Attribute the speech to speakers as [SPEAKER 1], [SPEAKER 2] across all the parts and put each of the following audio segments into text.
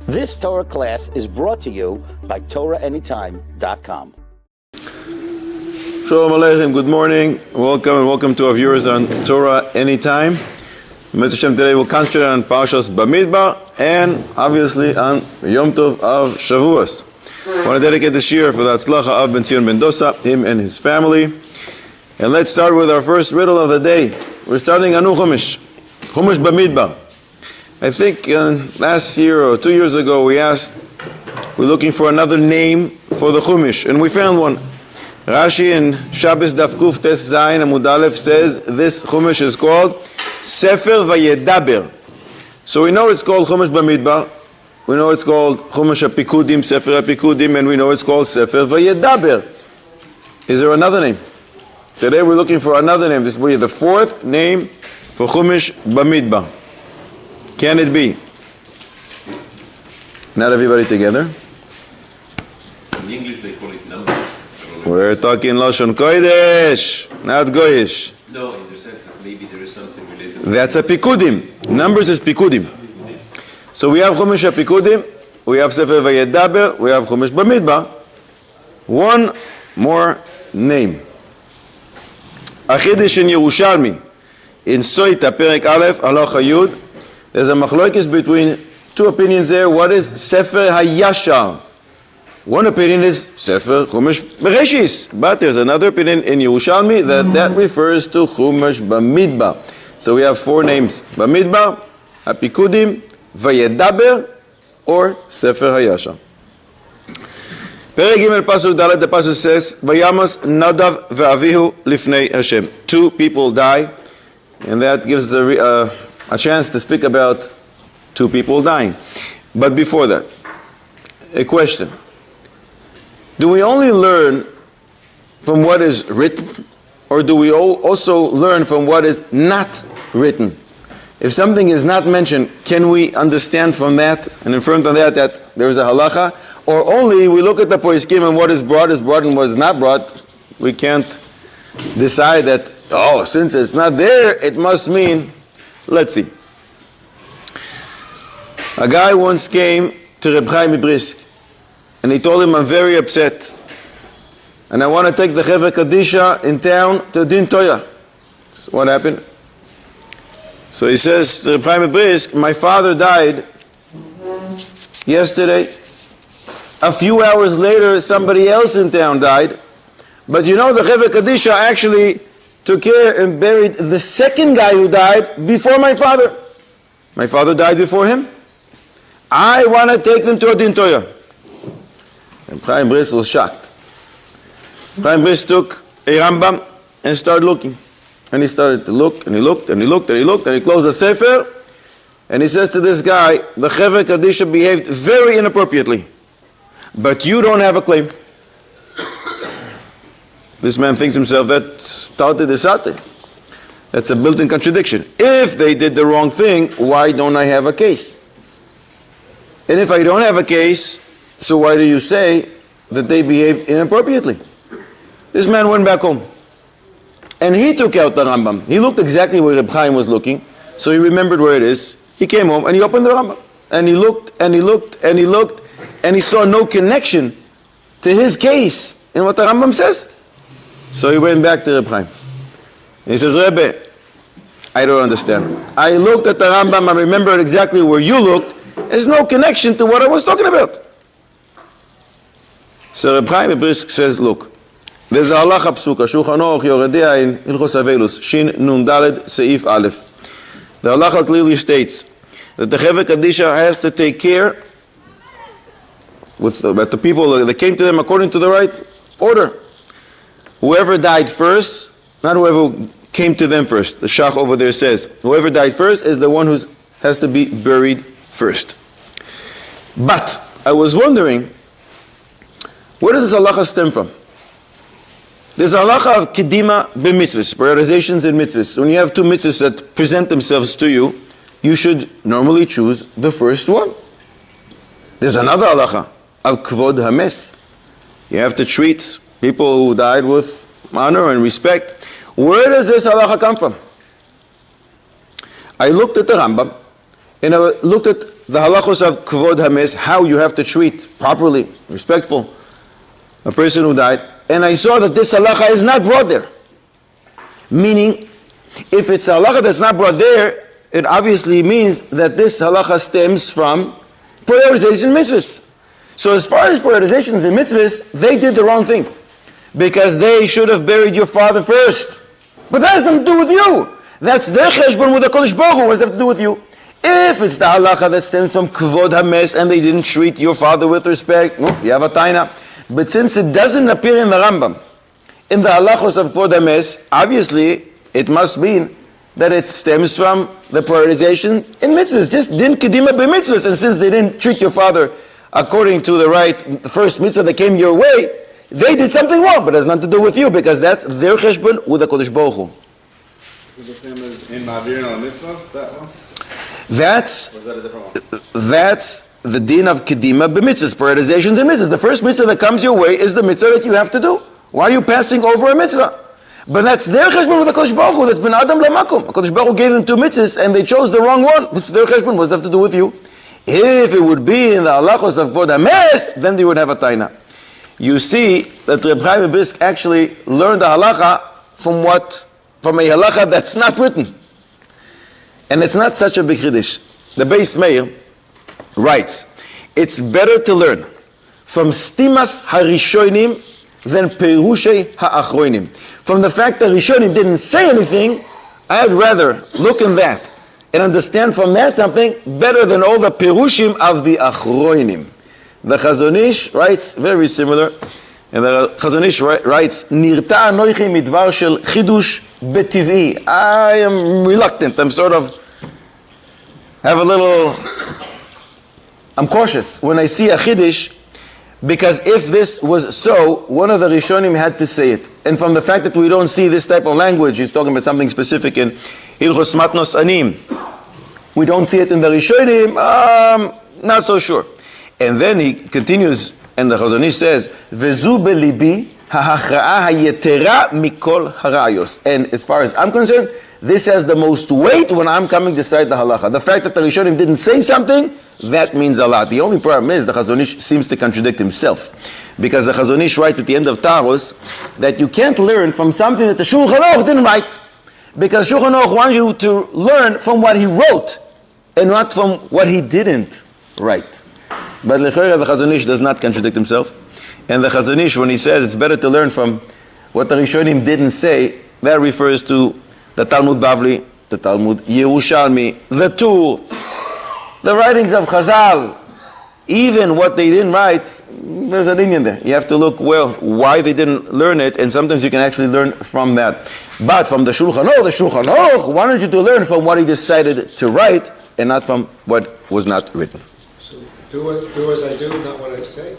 [SPEAKER 1] This Torah class is brought to you by TorahAnytime.com.
[SPEAKER 2] Shalom Aleichem, good morning, welcome to our viewers on Torah Anytime. Mitzvah Hashem, today we'll concentrate on Parshas Bamidbar and obviously on Yom Tov of Shavuot. I want to dedicate this year for the Hatzlacha of Ben Zion Ben Dosa, him and his family. And let's start with our first riddle of the day. We're starting a new Chumash Bamidbar. I think last year or 2 years ago we're looking for another name for the Chumash, and we found one. Rashi in Shabbos Daf Kuf Tes Zayin Amud Aleph says this Chumash is called Sefer Vayedaber. So we know it's called Chumash Bamidbar, we know it's called Chumash HaPikudim, Sefer HaPikudim, and we know it's called Sefer Vayedaber. Is there another name? Today we're looking for another name. This will be the fourth name for Chumash Bamidbar. Can it be? Not everybody together.
[SPEAKER 3] In English they call it numbers.
[SPEAKER 2] We're talking Lashon Kodesh, not Goyish.
[SPEAKER 3] No, in the sense that maybe there is something related.
[SPEAKER 2] That's a Pikudim. Numbers is Pikudim. So we have Chumash HaPikudim, we have Sefer Vayedaber, we have Chumash Bamidbar. One more name. Achidish in Yerushalmi, in Soita Perek Aleph, Halacha Yud. There's a machlokes between two opinions there. What is Sefer HaYashar? One opinion is Sefer Chumash Bereshis, but there's another opinion in Yerushalmi that refers to Chumash Bamidbar. So we have four names: Bamidbar, HaPikudim, Vayedaber, or Sefer HaYashar. Perek Gimel Pasuk Dalet, the Pasuk says, Vayamas Nadav ve'avihu lifnei Hashem. Two people die, and that gives a chance to speak about two people dying. But before that, a question. Do we only learn from what is written, or do we also learn from what is not written? If something is not mentioned, can we understand from that and infer from that there is a halacha? Or only we look at the poskim and what is brought and what is not brought? We can't decide that, since it's not there, it must mean. Let's see. A guy once came to Reb Chaim Brisk, and he told him, I'm very upset, and I want to take the Chevra Kadisha in town to Din Toya. So what happened? So he says to Reb Chaim Brisk, my father died yesterday. A few hours later, somebody else in town died. But the Chevra Kadisha actually took care and buried the second guy who died before my father. My father died before him. I want to take them to a Din Toya. And Chaim Brisk was shocked. Chaim Brisk took a Rambam and started looking. And he started to look, and he looked, and he looked, and he looked, and he closed the Sefer, and he says to this guy, the Chevra Kadisha behaved very inappropriately, but you don't have a claim. This man thinks himself, that's Tarte de Sate. That's a built-in contradiction. If they did the wrong thing, why don't I have a case? And if I don't have a case, so why do you say that they behaved inappropriately? This man went back home. And he took out the Rambam. He looked exactly where Reb Chaim was looking, so he remembered where it is. He came home and he opened the Rambam. And he looked, and he looked, and he looked, and he saw no connection to his case in what the Rambam says. So he went back to Reb Chaim. And he says, Rebbe, I don't understand. I looked at the Rambam, I remembered exactly where you looked. There's no connection to what I was talking about. So Reb Chaim Brisk says, look, there's a halacha psuka, Shulchan Aruch Yoredea in Hilchos Avelus, Shin Nun Daled Seif Aleph. The halacha clearly states that the Chevra Kadisha has to take care about the people that came to them according to the right order. Whoever died first, not whoever came to them first. The Shach over there says, whoever died first is the one who has to be buried first. But I was wondering, where does this halacha stem from? There's a halacha of kedima b'mitzvahs, prioritizations in mitzvahs. When you have two mitzvahs that present themselves to you, you should normally choose the first one. There's another halacha of kvod hames. You have to treat people who died with honor and respect. Where does this halacha come from? I looked at the Rambam, and I looked at the halachos of kvod hames, how you have to treat properly, respectful, a person who died, and I saw that this halacha is not brought there. Meaning, if it's a halacha that's not brought there, it obviously means that this halacha stems from prioritization mitzvahs. So as far as prioritizations in mitzvahs, they did the wrong thing. Because they should have buried your father first. But that has nothing to do with you. That's their cheshbon with the Kodesh Baruch Hu. What does that have to do with you? If it's the halacha that stems from kvod hames and they didn't treat your father with respect, you have a taina. But since it doesn't appear in the Rambam, in the halachos of kvod hames, obviously it must mean that it stems from the prioritization in mitzvahs. Just din kedima b'mitzvahs. And since they didn't treat your father according to the first mitzvah that came your way, they did something wrong, but it has nothing to do with you, because that's their cheshbon with the Kodesh Baruch Hu.
[SPEAKER 4] Is it the same as in Ma'avirin on mitzvahs, that one?
[SPEAKER 2] That's,
[SPEAKER 4] Or is that a different one?
[SPEAKER 2] that's the din of kedima b'mitzvahs, prioritizations and mitzvahs. The first mitzvah that comes your way is the mitzvah that you have to do. Why are you passing over a mitzvah? But that's their cheshbon with the Kodesh Baruch Hu. That's been Adam lamakom. Kodesh Baruch Hu gave them two mitzvahs and they chose the wrong one. It's their cheshbon. What does that have to do with you? If it would be in the halachos of kvod hames, then they would have a taina. You see that Reb Chaim Brisk actually learned the halacha from a halacha that's not written. And it's not such a big chiddush. The Beis Meir writes, it's better to learn from stimas harishonim than perushei ha'achronim. From the fact that Rishonim didn't say anything, I'd rather look in that and understand from that something better than all the perushim of the achronim. The Chazon Ish writes very similar, and the Chazon Ish writes, Nirta anoichi midvar shel chidush betiv'i. I am reluctant, I'm cautious when I see a chiddush, because if this was so, one of the Rishonim had to say it. And from the fact that we don't see this type of language, he's talking about something specific in Hilchos Matnos Anim. We don't see it in the Rishonim, not so sure. And then he continues, and the Chazon Ish says, "Vezu belibi ha'achra'a hayetera mikol harayos." And as far as I'm concerned, this has the most weight when I'm coming to decide the halacha. The fact that the Rishonim didn't say something, that means a lot. The only problem is the Chazon Ish seems to contradict himself, because the Chazon Ish writes at the end of Taros that you can't learn from something that the Shulchan Aruch didn't write, because Shulchan Aruch wants you to learn from what he wrote and not from what he didn't write. But L'chorah, the Chazon Ish does not contradict himself. And the Chazon Ish, when he says it's better to learn from what the Rishonim didn't say, that refers to the Talmud Bavli, the Talmud Yerushalmi, the Tur, the writings of Chazal. Even what they didn't write, there's an Indian there. You have to look well why they didn't learn it, and sometimes you can actually learn from that. But from the Shulchan Aruch wanted you to learn from what he decided to write, and not from what was not written.
[SPEAKER 5] Do as I do, not what I say.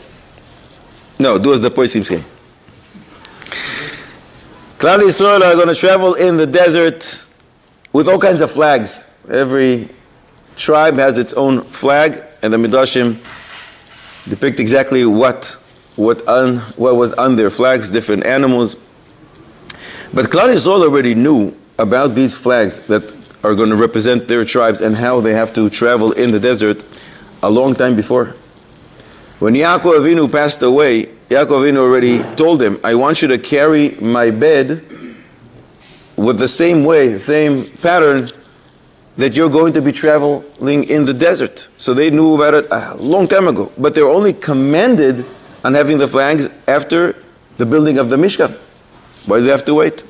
[SPEAKER 2] No, do as the Poisim say. Klal Yisrael are going to travel in the desert with all kinds of flags. Every tribe has its own flag, and the Midrashim depict exactly what was on their flags, different animals. But Klal Yisrael already knew about these flags that are going to represent their tribes and how they have to travel in the desert a long time before. When Yaakov Avinu passed away, Yaakov Avinu already told him, I want you to carry my bed with the same way, same pattern that you're going to be traveling in the desert. So they knew about it a long time ago. But they were only commanded on having the flags after the building of the Mishkan. Why do they have to wait?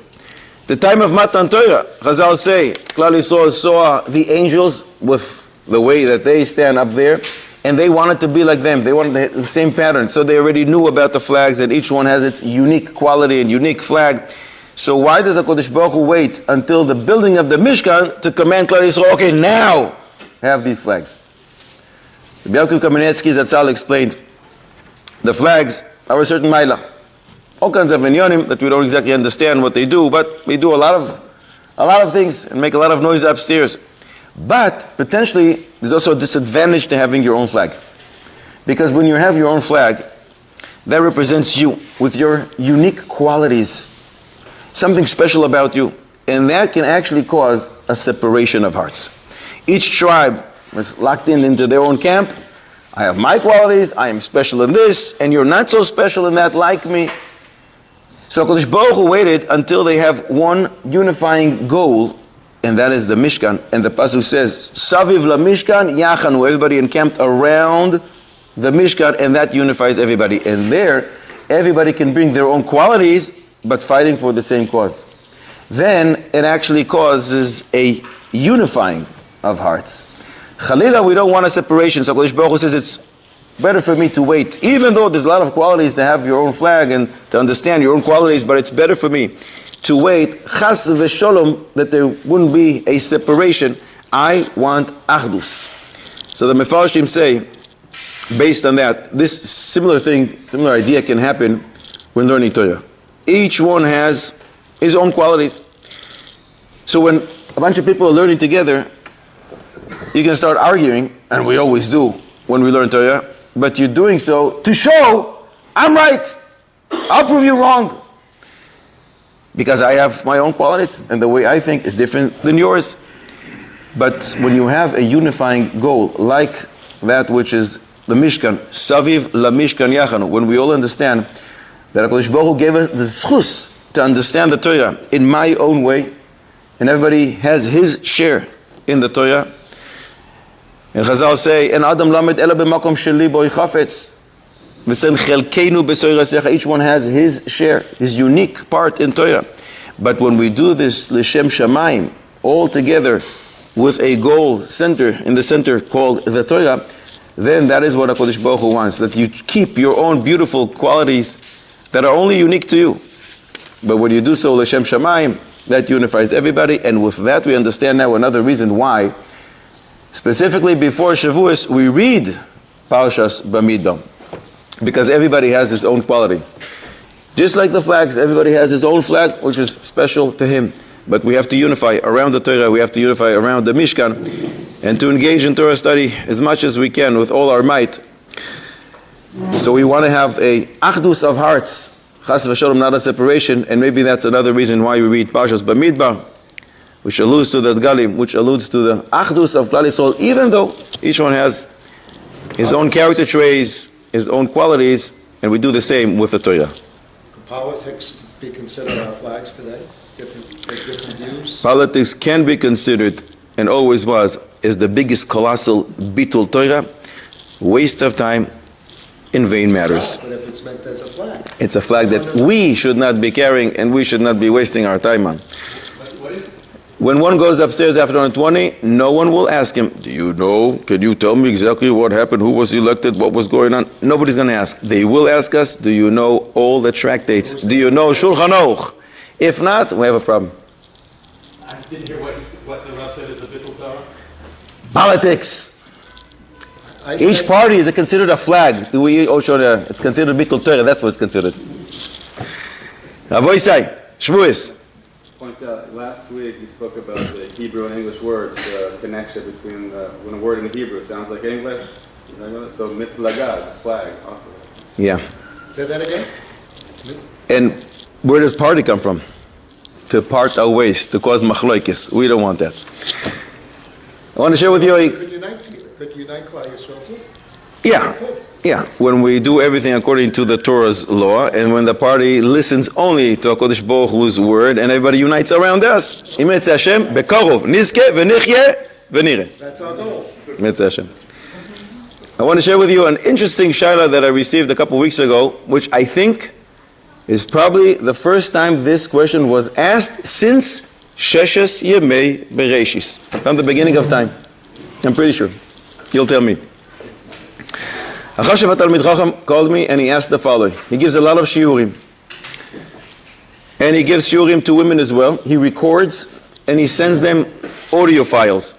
[SPEAKER 2] The time of Matan Torah, Chazal say, Klal Yisrael saw the angels with the way that they stand up there, and they wanted to be like them. They wanted the same pattern. So they already knew about the flags, and each one has its unique quality and unique flag. So why does the Kodesh Baruch Hu wait until the building of the Mishkan to command Klal Yisrael, okay, now have these flags? Rabbi Kamenetsky Zatzal explained, the flags are a certain maila. All kinds of minyanim that we don't exactly understand what they do, but they do a lot of things and make a lot of noise upstairs. But potentially, there's also a disadvantage to having your own flag. Because when you have your own flag, that represents you with your unique qualities, something special about you, and that can actually cause a separation of hearts. Each tribe It's locked into their own camp. I have my qualities, I am special in this, and you're not so special in that like me. So HaKadosh Baruch Hu waited until they have one unifying goal, and that is the Mishkan. And the Pasuk says, Saviv la Mishkan Yachanu, everybody encamped around the Mishkan, and that unifies everybody. And there, everybody can bring their own qualities, but fighting for the same cause. Then it actually causes a unifying of hearts. Chalila, we don't want a separation. So HaKadosh Baruch Hu says it's better for me to wait. Even though there's a lot of qualities to have your own flag and to understand your own qualities, but it's better for me to wait, chas v'sholom, that there wouldn't be a separation. I want achdus. So the Mefarshim say, based on that, this similar idea can happen when learning Torah. Each one has his own qualities. So when a bunch of people are learning together, you can start arguing, and we always do when we learn Torah, but you're doing so to show, I'm right, I'll prove you wrong. Because I have my own qualities, and the way I think is different than yours. But when you have a unifying goal, like that which is the Mishkan, Saviv la Mishkan Yachanu, when we all understand that HaKadosh Baruch Hu gave us the zchus to understand the Torah in my own way, and everybody has his share in the Torah. And Chazal say, "En Adam lamed ela b'makom sheli bo yichafetz, v'sen chelkeinu b'soirasecha." Each one has his share, his unique part in Torah. But when we do this l'shem shamayim, all together with a goal center in the center called the Torah, then that is what HaKadosh Baruch Hu wants, that you keep your own beautiful qualities that are only unique to you. But when you do so l'shem shamayim, that unifies everybody. And with that we understand now another reason why specifically before Shavuot we read Parshas Bamidbar, because everybody has his own quality. Just like the flags, everybody has his own flag which is special to him. But we have to unify around the Torah, we have to unify around the Mishkan, and to engage in Torah study as much as we can with all our might. So we want to have a achdus of hearts, chas v'sholom, not a separation, and maybe that's another reason why we read Parshas Bamidbar, which alludes to the Galim, which alludes to the achdus of Klal Yisrael, even though each one has his own character traits, his own qualities, and we do the same with the Torah.
[SPEAKER 5] Could politics be considered our flags today? Different views?
[SPEAKER 2] Politics can be considered, and always was, as the biggest colossal bitul Torah, waste of time, in vain matters.
[SPEAKER 5] But if it's meant as a flag?
[SPEAKER 2] It's a flag that we should not be carrying, and we should not be wasting our time on. When one goes upstairs after 120, no one will ask him, do you know, can you tell me exactly what happened, who was elected, what was going on? Nobody's going to ask. They will ask us, do you know all the tractates? Do you know Shulchan Aruch? If not, we have a problem.
[SPEAKER 3] I didn't hear what the Rav said is a bittul Torah.
[SPEAKER 2] Politics. Each party is considered a flag. It's considered bittul Torah, that's what it's considered. Avoisai, Shavuos.
[SPEAKER 4] Point out, last week you spoke about the Hebrew and English words, the connection between when a word in Hebrew sounds like English. So mitlaga is a flag also.
[SPEAKER 2] Yeah.
[SPEAKER 5] Say that again?
[SPEAKER 2] And where does party come from? To part our ways, to cause machloikis. We don't want that. I want to share with you
[SPEAKER 5] Could unite Klal Yisrael too?
[SPEAKER 2] Yeah. When we do everything according to the Torah's law, and when the party listens only to HaKadosh Baruch Hu's word, and everybody unites around us. That's
[SPEAKER 5] our goal.
[SPEAKER 2] I want to share with you an interesting shaila that I received a couple weeks ago, which I think is probably the first time this question was asked since Sheshes Yemei Bereshis, from the beginning of time. I'm pretty sure. You'll tell me. Achashav Talmid Chacham called me and he asked the following. He gives a lot of shiurim. And he gives shiurim to women as well. He records and he sends them audio files.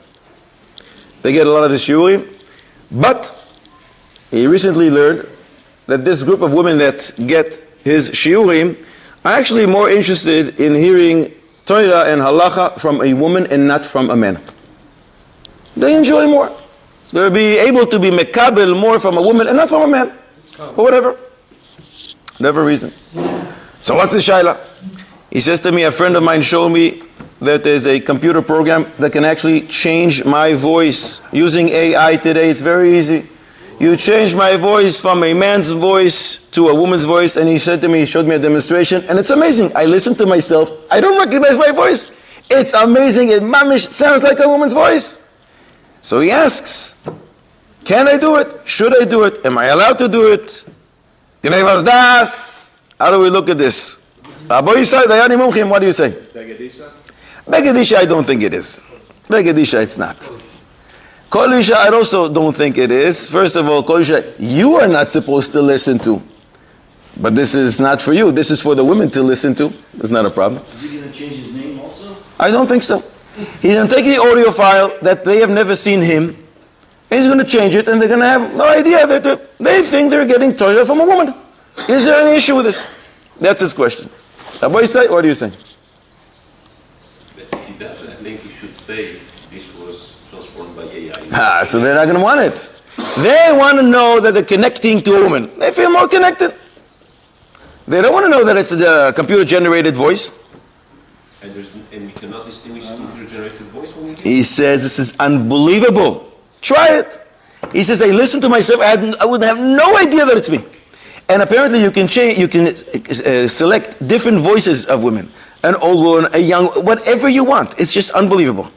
[SPEAKER 2] They get a lot of the shiurim. But he recently learned that this group of women that get his shiurim are actually more interested in hearing Torah and halacha from a woman and not from a man. They enjoy more. They'll be able to be mekabel more from a woman and not from a man. For whatever reason. So what's the shaila? He says to me, a friend of mine showed me that there's a computer program that can actually change my voice. Using AI today, it's very easy. You change my voice from a man's voice to a woman's voice, and he showed me a demonstration, and it's amazing. I listen to myself. I don't recognize my voice. It's amazing. It mamish sounds like a woman's voice. So he asks, can I do it? Should I do it? Am I allowed to do it? How do we look at this? What do you say?
[SPEAKER 4] Begadisha?
[SPEAKER 2] Begadisha, I don't think it is. Begadisha, it's not. Kol Isha, I also don't think it is. First of all, Kol Isha, you are not supposed to listen to. But this is not for you. This is for the women to listen to. It's not a problem.
[SPEAKER 6] Is he going to change his name also?
[SPEAKER 2] I don't think so. He's going to take the audio file that they have never seen him, and he's going to change it, and they're going to have no idea that they think they're getting Torah from a woman. Is there any issue with this? That's his question. Rabbi say, what do you say?
[SPEAKER 3] But if he does, I think he should say this was transformed by AI.
[SPEAKER 2] So they're not going to want it. They want to know that they're connecting to a woman. They feel more connected. They don't want to know that it's a computer-generated voice.
[SPEAKER 3] And we cannot distinguish computer-generated voice when we hear.
[SPEAKER 2] He says this is unbelievable. Try it. He says, I listen to myself. I would have no idea that it's me. And apparently you can change. You can select different voices of women, an old woman, a young, whatever you want. It's just unbelievable.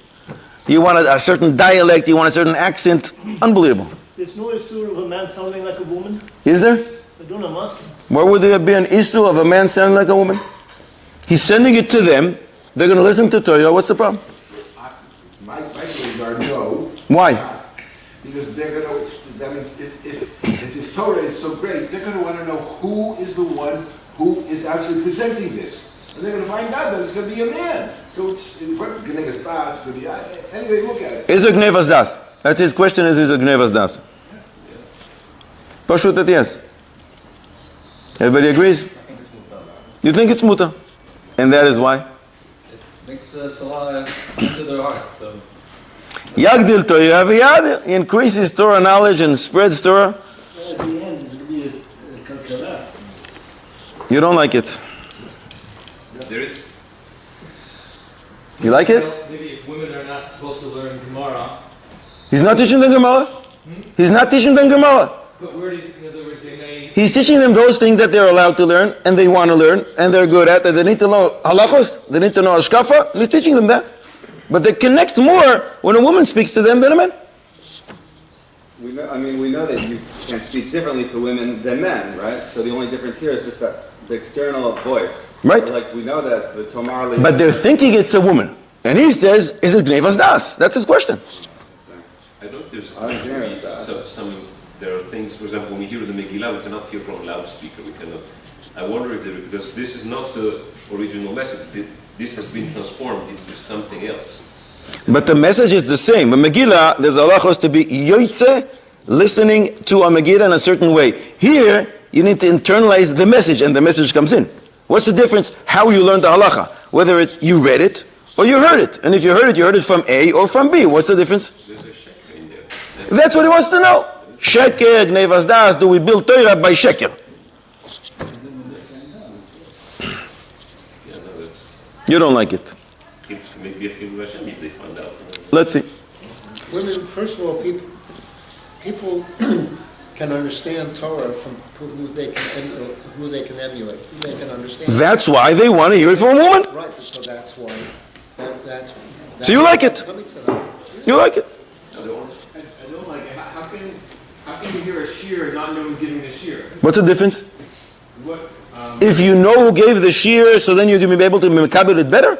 [SPEAKER 2] You want a certain dialect. You want a certain accent. Unbelievable.
[SPEAKER 7] There's no issue of a man sounding like a woman.
[SPEAKER 2] Is there?
[SPEAKER 7] I don't know, I'm asking.
[SPEAKER 2] Where would there be an issue of a man sounding like a woman? He's sending it to them. They're going to listen to Torah. What's the problem?
[SPEAKER 8] My feelings are no.
[SPEAKER 2] Why?
[SPEAKER 8] Because they're going to, that means if this Torah is so great, they're going to want to know who is the one who is actually presenting this. And they're going to find out that it's going to be a man. So it's going to be, anyway, look at it.
[SPEAKER 2] Is a gnevas das? That's his question, is a gnevas das? Pashut that yes. Everybody agrees? You think it's muta? And that is why?
[SPEAKER 9] It makes the Torah into their hearts, so...
[SPEAKER 2] Yagdil Torah v'yadir. He increases Torah knowledge and spreads Torah.
[SPEAKER 7] At the end, it's going to be a kalkala.
[SPEAKER 2] You don't like it.
[SPEAKER 3] There is.
[SPEAKER 2] You like it?
[SPEAKER 9] Well, maybe if women are not supposed to learn Gemara,
[SPEAKER 2] He's not teaching them Gemara. He's not teaching them Gemara.
[SPEAKER 9] but where do you, in other words, they may...
[SPEAKER 2] He's teaching them those things that they're allowed to learn, and they want to learn, and they're good at, and they need to know halachos, they need to know ashkafa, and he's teaching them that. But they connect more when a woman speaks to them than a man.
[SPEAKER 4] We know that you can speak differently to women than men, right? So the only difference here is just that the external voice.
[SPEAKER 2] Right.
[SPEAKER 4] Like we know that the Tomar...
[SPEAKER 2] But they're thinking it's a woman. And he says, is it gnevas das? That's his question.
[SPEAKER 3] I don't there's
[SPEAKER 4] I understand that.
[SPEAKER 3] there are things, for example, when we hear the Megillah, we cannot hear from a loudspeaker. We cannot. I wonder if because this is not the original message. This has been transformed into something else.
[SPEAKER 2] But the message is the same. In Megillah, there's halachos to be yoitze, listening to a Megillah in a certain way. Here, you need to internalize the message, and the message comes in. What's the difference? How you learn the halacha? Whether you read it or you heard it. And if you heard it from A or from B. What's the difference?
[SPEAKER 3] There's a sheker in there.
[SPEAKER 2] That's what he wants to know. Sheker, gnevas das, do we build Torah by sheker?
[SPEAKER 3] Yeah, no, that's
[SPEAKER 2] You don't like it.
[SPEAKER 3] maybe a few Hashem if they find out.
[SPEAKER 2] Let's see.
[SPEAKER 5] Women, first of all, people can understand Torah from who they can emulate, who they can understand.
[SPEAKER 2] That's why they want to hear it from a woman.
[SPEAKER 5] Right, so that's why, that's.
[SPEAKER 2] So you like it?
[SPEAKER 5] Coming to that.
[SPEAKER 2] You like it?
[SPEAKER 9] I don't like it. How can you hear a shear and not know who's giving the shear?
[SPEAKER 2] What's the difference?
[SPEAKER 9] What,
[SPEAKER 2] If you know who gave the shear, so then you're going to be able to mekabel it better?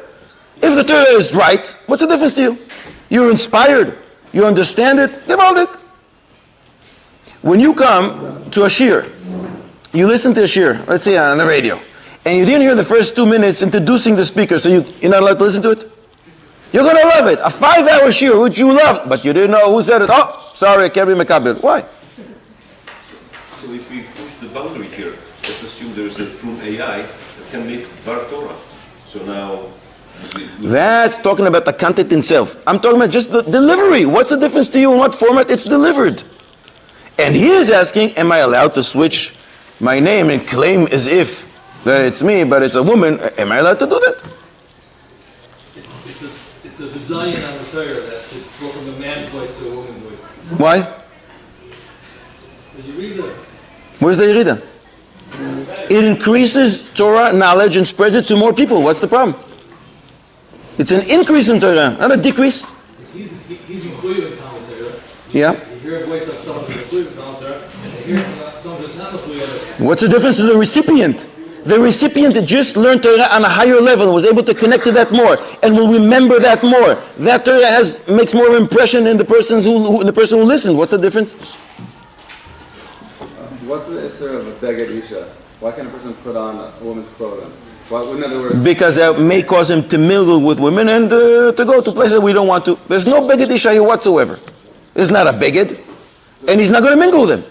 [SPEAKER 2] If the Torah is right, what's the difference to you? You're inspired. You understand it. Gevaldik. When you come to a shir, you listen to a shir, let's say on the radio, and you didn't hear the first 2 minutes introducing the speaker, so you're not allowed to listen to it? You're going to love it. A 5-hour shir, which you love, but you didn't know who said it. Oh, sorry, I can't be mekabel. Why?
[SPEAKER 3] So if we push the boundary here, let's assume there's a from AI that can make Bar Torah. So now...
[SPEAKER 2] That's talking about the content itself. I'm talking about just the delivery. What's the difference to you in what format it's delivered? And he is asking, am I allowed to switch my name and claim as if that it's me, but it's a woman? Am I allowed to do that?
[SPEAKER 9] it's
[SPEAKER 10] Zion on the Torah that should go from a man's voice to a woman's voice?
[SPEAKER 2] Why?
[SPEAKER 10] Did you read that?
[SPEAKER 2] Where's the Yerida? It increases Torah knowledge and spreads it to more people. What's the problem? It's an increase in Torah, not a decrease.
[SPEAKER 10] He's included in Talmud Torah.
[SPEAKER 2] Yeah.
[SPEAKER 10] You hear a voice of someone who's included in Talmud Torah, and you hear someone who's not included.
[SPEAKER 2] What's the difference to the recipient? The recipient just learned Torah on a higher level and was able to connect to that more and will remember that more. That Torah makes more impression in the person who listened. What's the difference?
[SPEAKER 4] What's the issue of a beged isha? Why can't a person put on a woman's clothing? In other words,
[SPEAKER 2] Because that may cause him to mingle with women and to go to places we don't want to. There's no beged isha here whatsoever. It's not a beged, and he's not going to mingle with him.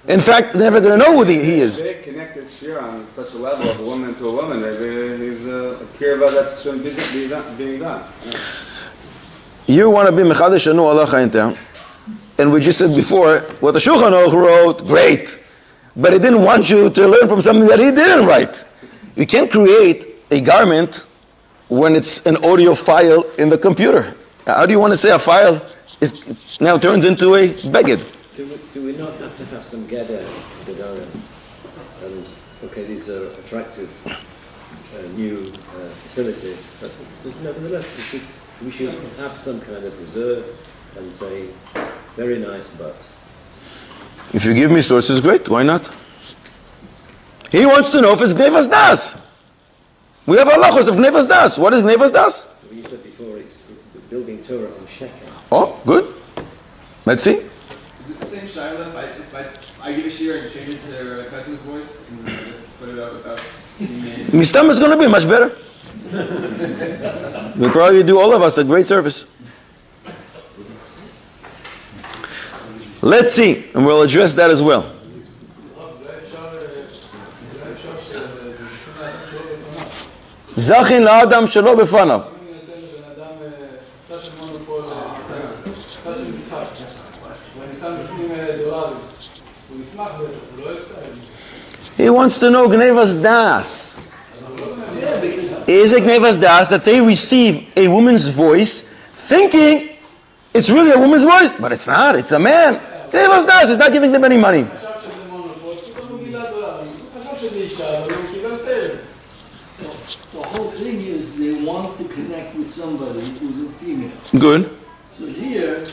[SPEAKER 2] In fact, they're never going to know who he is.
[SPEAKER 4] they connect this shir on such a level of a woman to a woman. Maybe he's a kirva that shouldn't be being done.
[SPEAKER 2] You want to be mechadesh anu halacha in town, and we just said before what the Shulchan Aruch wrote, great, but he didn't want you to learn from something that he didn't write. You can't create a garment when it's an audio file in the computer. How do you want to say a file now turns into a beged?
[SPEAKER 11] Do we not have to have some geder, gedara? And okay, these are attractive new facilities, but nevertheless we should have some kind of reserve and say, very nice, but.
[SPEAKER 2] If you give me sources, great. Why not? He wants to know if it's gnevas das. We have halachos of gnevas das. What is gnevas das?
[SPEAKER 11] You said before it's building Torah on shekel.
[SPEAKER 2] Oh, good. Let's see.
[SPEAKER 9] Is it the same shaila if I give a shir and change it to a cousin's voice and just put it out without being made?
[SPEAKER 2] Mistam is going to be much better. We'll probably do all of us a great service. Let's see, and we'll address that as well. Zachin la'adam shelo befanav. He wants to know gnevas das. Is it gnevas das that they receive a woman's voice thinking it's really a woman's voice, but it's not, it's a man. Gnevas das is not giving them any money.
[SPEAKER 7] The whole thing is they want to connect with somebody who's a female.
[SPEAKER 2] Good.
[SPEAKER 7] So here,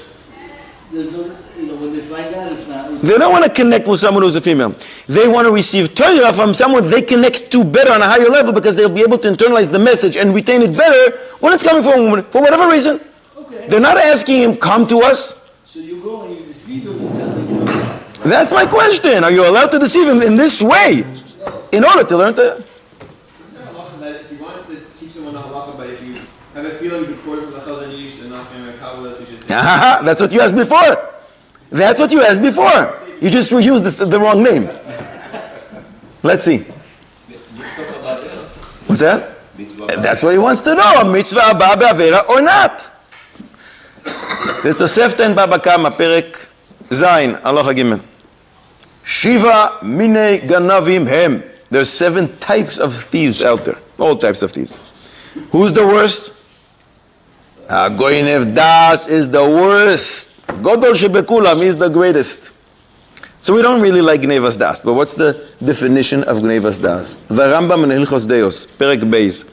[SPEAKER 7] there's no, when they find out it's not.
[SPEAKER 2] They don't want to connect with someone who's a female. They want to receive Torah from someone they connect to better on a higher level because they'll be able to internalize the message and retain it better when it's coming from a woman, for whatever reason.
[SPEAKER 7] Okay.
[SPEAKER 2] They're not asking him, come to us.
[SPEAKER 7] So you go and you deceive them and tell them you're not.
[SPEAKER 2] That's my question. Are you allowed to deceive him in this way in order to learn Torah?
[SPEAKER 9] If you wanted to teach someone a halacha, but if you have a feeling you quote from the Chazon Ish and not from a Kabbalist, you just say,
[SPEAKER 2] That's what you asked before. That's what you asked before. You just reused the wrong name. Let's see. What's that? That's what he wants to know. Mitzvah haba be'avera or not. The Tosefta in Baba Kama, Perek Zayin, Halacha Gimel. Shiva minei ganavim hem. There's 7 types of thieves out there. All types of thieves. Who's the worst? Goinev das is the worst. Godol shebekulam is the greatest. So we don't really like gnevas das. But what's the definition of gnevas das? The Rambam in Hilchos Deos, Perek Beis,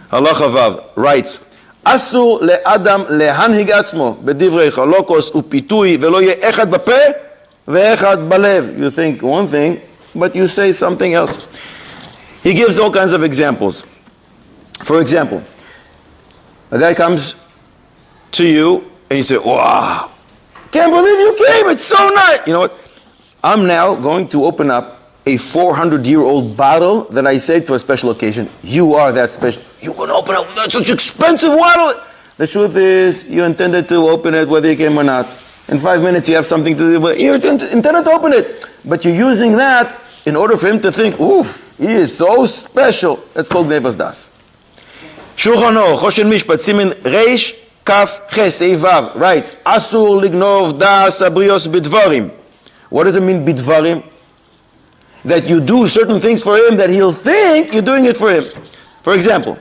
[SPEAKER 2] Halacha Vav, writes, Asur le'adam lehanhig atzmo bedivrei chalokos upitui velo yeh echad bapeh ve'echad balev. You think one thing, but you say something else. He gives all kinds of examples. For example, a guy comes to you and you say, wow, can't believe you came, it's so nice. You know what? I'm now going to open up a 400-year-old bottle that I saved for a special occasion. You are that special. You're going to open up that such expensive bottle. The truth is, you intended to open it whether you came or not. In 5 minutes you have something to do, but you intended to open it. But you're using that in order for him to think, oof, he is so special. That's called gnevas das. Shulchan Aruch, Choshen Mishpat, Simin Reish, Kaf, Ches, Eivav, writes, Asur lignov das abrios bidvarim. What does it mean, bidvarim? That you do certain things for him that he'll think you're doing it for him. For example,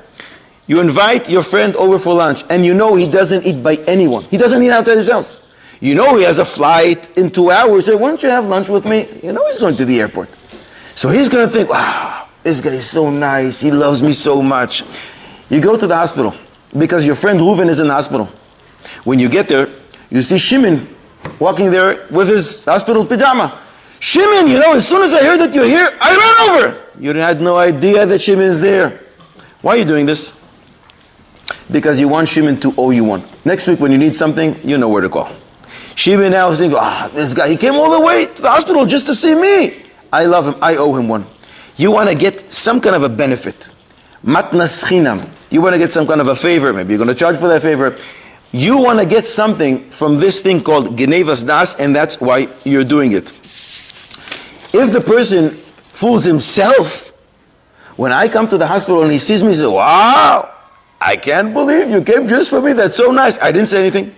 [SPEAKER 2] You invite your friend over for lunch, and you know he doesn't eat by anyone. He doesn't eat outside his house. You know he has a flight in 2 hours. So why don't you have lunch with me? You know he's going to the airport. So he's going to think, wow, this guy is so nice. He loves me so much. You go to the hospital because your friend Reuven is in the hospital. When you get there, you see Shimon walking there with his hospital pajama. Shimon, you know, as soon as I heard that you're here, I ran over. You had no idea that Shimon is there. Why are you doing this? Because you want Shimon to owe you one. Next week when you need something, you know where to call. Shimon now is thinking, this guy, he came all the way to the hospital just to see me. I love him, I owe him one. You want to get some kind of a benefit. Matnas chinam. You want to get some kind of a favor. Maybe you're going to charge for that favor. You want to get something from this thing called Genevas Das, and that's why you're doing it. If the person fools himself, when I come to the hospital and he sees me, he says, wow, I can't believe you came just for me. That's so nice. I didn't say anything.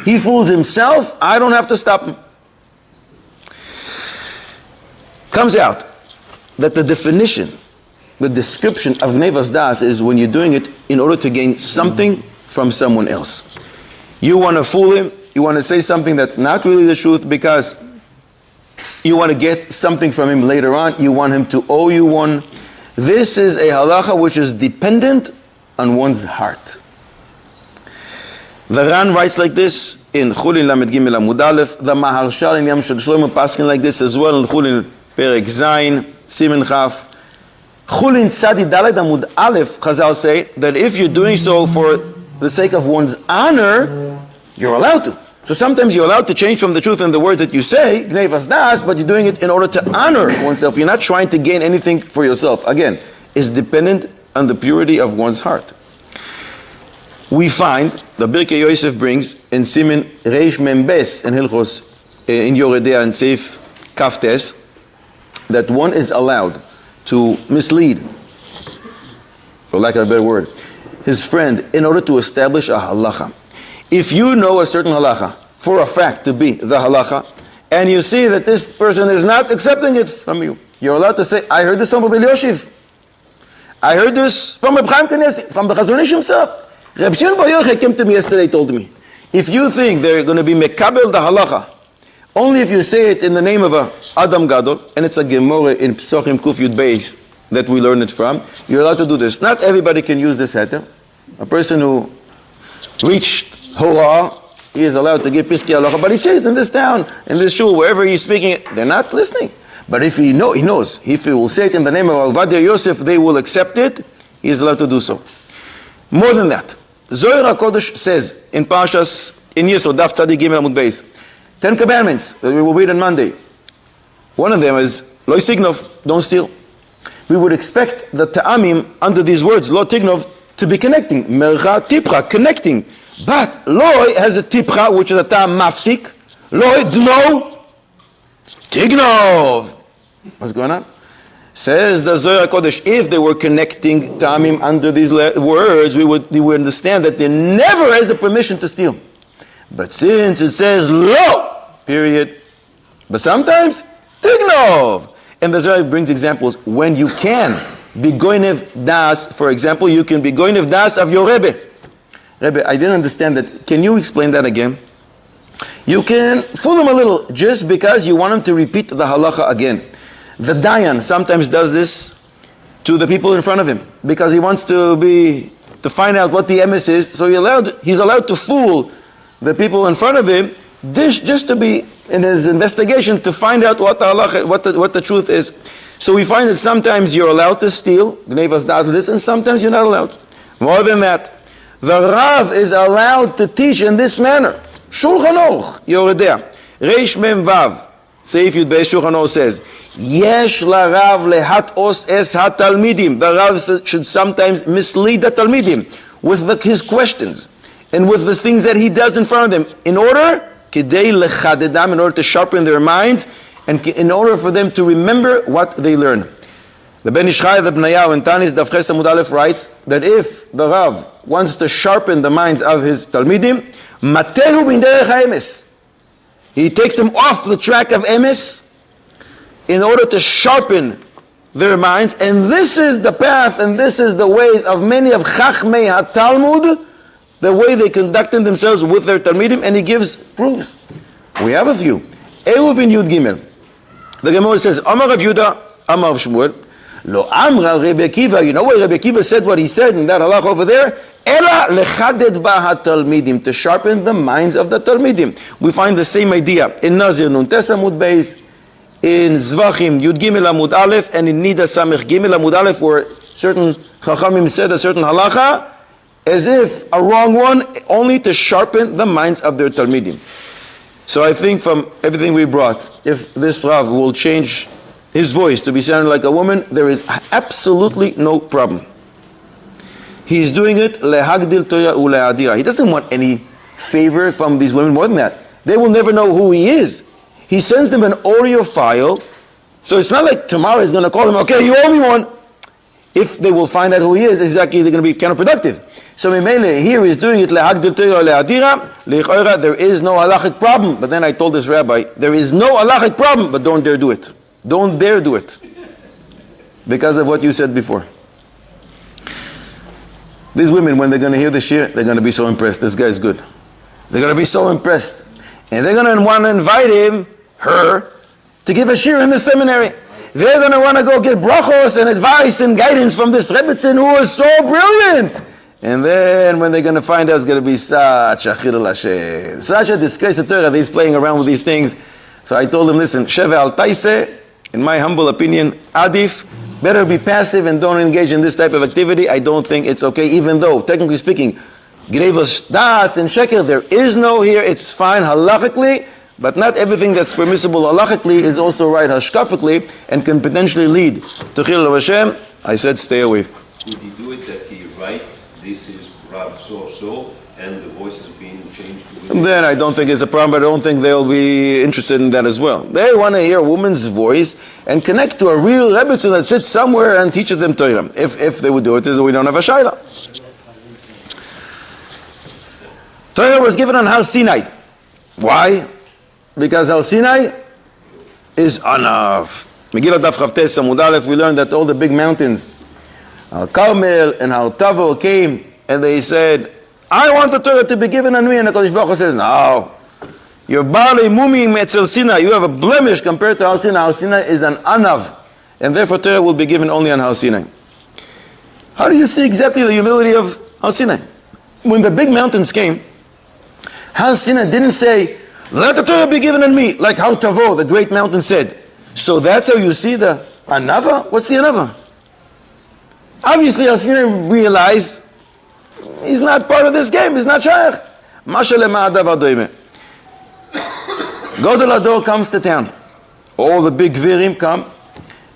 [SPEAKER 2] He fools himself. I don't have to stop him. Comes out that the definition, the description of Genevas Das is when you're doing it in order to gain something from someone else. You want to fool him. You want to say something that's not really the truth because you want to get something from him later on. You want him to owe you one. This is a halacha which is dependent on one's heart. The Ran writes like this in Chulin Lamed Gimel Amud Aleph. The Maharshal in Yam Shel Shlomo Paskin like this as well in Chulin Perek Zayin Simen Chaf. Chulin Tzadi Daled Amud Aleph, Chazal say that if you're doing so for the sake of one's honor, you're allowed to. So sometimes you're allowed to change from the truth in the words that you say, Gnevas Das, but you're doing it in order to honor oneself. You're not trying to gain anything for yourself. Again, it's dependent on the purity of one's heart. We find, the Birkei Yosef brings in Simen Reish Membes in Hilchos, in Yoredea and Seif Kaftes, that one is allowed to mislead, for lack of a better word, his friend in order to establish a halacha. If you know a certain halacha for a fact to be the halacha, and you see that this person is not accepting it from you, you're allowed to say, I heard this from Rabbi Yosef. I heard this from Reb Chaim Kanievsky, from the Chazon Ish himself. Reb Shimon Bar Yochai came to me yesterday, told me, if you think they're going to be mekabel the halacha, only if you say it in the name of a Adam Gadol, and it's a Gemara in Psochim Kuf Yud Beis that we learn it from, you're allowed to do this. Not everybody can use this heter. A person who reached Horah, he is allowed to give Piski Halacha, but he says in this town, in this shul, wherever he's speaking it, they're not listening. But if he knows, if he will say it in the name of Alvadia Yosef, they will accept it, he is allowed to do so. More than that, Zohar HaKodesh says in Parshas, in Yesod, Daf Tzadik Gimel Amud Beis, 10 commandments that we will read on Monday. One of them is, Lo Signov, don't steal. We would expect the Ta'amim under these words, Lo Tignov, to be connecting. Mercha Tipcha, connecting. But Loi has a Tipcha, which is a Ta'am Mafsik. Loi Dno Tignov. What's going on? Says the Zohar HaKodesh, if they were connecting Ta'amim under these words, we would understand that there never has a permission to steal. But since it says Lo, period. But sometimes Tignov. And the Zohar brings examples when you can be goinev das. For example, you can be goinev das of your Rebbe. Rebbe, I didn't understand that. Can you explain that again? You can fool him a little just because you want him to repeat the halacha again. The Dayan sometimes does this to the people in front of him because he wants to find out what the emes is. So he's allowed to fool the people in front of him just to be in his investigation to find out what the halacha, what the truth is. So we find that sometimes you're allowed to steal, Gnevas Das, and sometimes you're not allowed. More than that, the Rav is allowed to teach in this manner. Shulchan Aruch, Yoredea, Reish Mem Vav, Seif Yud Beis Shulchan Aruch says, Yesh la Rav lehatos es hatalmidim. The Rav should sometimes mislead the Talmidim with his questions and with the things that he does in front of them in order to sharpen their minds and in order for them to remember what they learn. The Ben Ish Chai, the Bnayahu, and Tanis Daf Ches Amud Aleph writes that if the Rav wants to sharpen the minds of his Talmidim, Matehu bin derech ha'emes, he takes them off the track of emes in order to sharpen their minds, and this is the path, and this is the ways of many of Chachmei HaTalmud, the way they conducted themselves with their Talmidim, and he gives proofs. We have a few. Eruv in Yud Gimel. The Gemara says, Amar Rav Yudah, Amar Rav Shmuel, Lo Amra Rabbi Akiva. You know why Rabbi Akiva said what he said in that halach over there? Ela lechaded ba ha-talmidim, to sharpen the minds of the Talmidim. We find the same idea in Nazir Nun Tes Amud Beis, in Zvachim Yud Gimel Amud Aleph, and in Nida Samech Gimel Amud Aleph, where certain Chachamim said a certain halacha, as if a wrong one, only to sharpen the minds of their Talmidim. So I think from everything we brought, if this Rav will change his voice to be sounding like a woman, there is absolutely no problem. He's doing it lehagdil Torah uleadira. He doesn't want any favor from these women. More than that, they will never know who he is. He sends them an audio file, so it's not like tomorrow he's going to call them, okay, you owe me one. If they will find out who he is, exactly, they're going to be counterproductive. So Mimele, here he's doing it lehagdil Torah uleadira. Lechoira, there is no halachic problem. But then I told this rabbi, there is no halachic problem, but don't dare do it. Don't dare do it. Because of what you said before. These women, when they're going to hear the shir, they're going to be so impressed. This guy's good. They're going to be so impressed. And they're going to want to invite her, to give a shir in the seminary. They're going to want to go get brachos and advice and guidance from this Rebbetzin who is so brilliant. And then when they're going to find out, it's going to be such a chilul Hashem, such a disgrace to Torah. He's playing around with these things. So I told him, listen, Sheve al Taise, in my humble opinion, Adif, better be passive and don't engage in this type of activity. I don't think it's okay, even though, technically speaking, Grevos Das and Sheker, there is no here, it's fine halachically, but not everything that's permissible halachically is also right hashkafically and can potentially lead to Chilul Hashem. I said stay away.
[SPEAKER 3] Would he do it that he writes, this is Rav so, and the voice is being changed to women?
[SPEAKER 2] Then I don't think it's a problem, but I don't think they'll be interested in that as well. They want to hear a woman's voice and connect to a real Rebbetzin that sits somewhere and teaches them Torah. If they would do it, we don't have a shayla. Torah was given on Har Sinai. Why? Because Har Sinai is Anav. Megillah Daf Chavtes Amud Aleph, we learned that all the big mountains, Har Carmel and Har Tavo, came and they said, I want the Torah to be given on me. And the Kodesh Baruch Hu says, no. You're Baalei Mumi Metzel Sinai. You have a blemish compared to Har Sinai. Har Sinai is an Anav. And therefore Torah will be given only on Har Sinai. How do you see exactly the humility of Har Sinai? When the big mountains came, Har Sinai didn't say, let the Torah be given on me, like Har Tavo, the great mountain, said. So that's how you see the Anava? What's the Anava? Obviously Har Sinai realized he's not part of this game. He's not shaykh. Godel Ador comes to town. All the big Virim come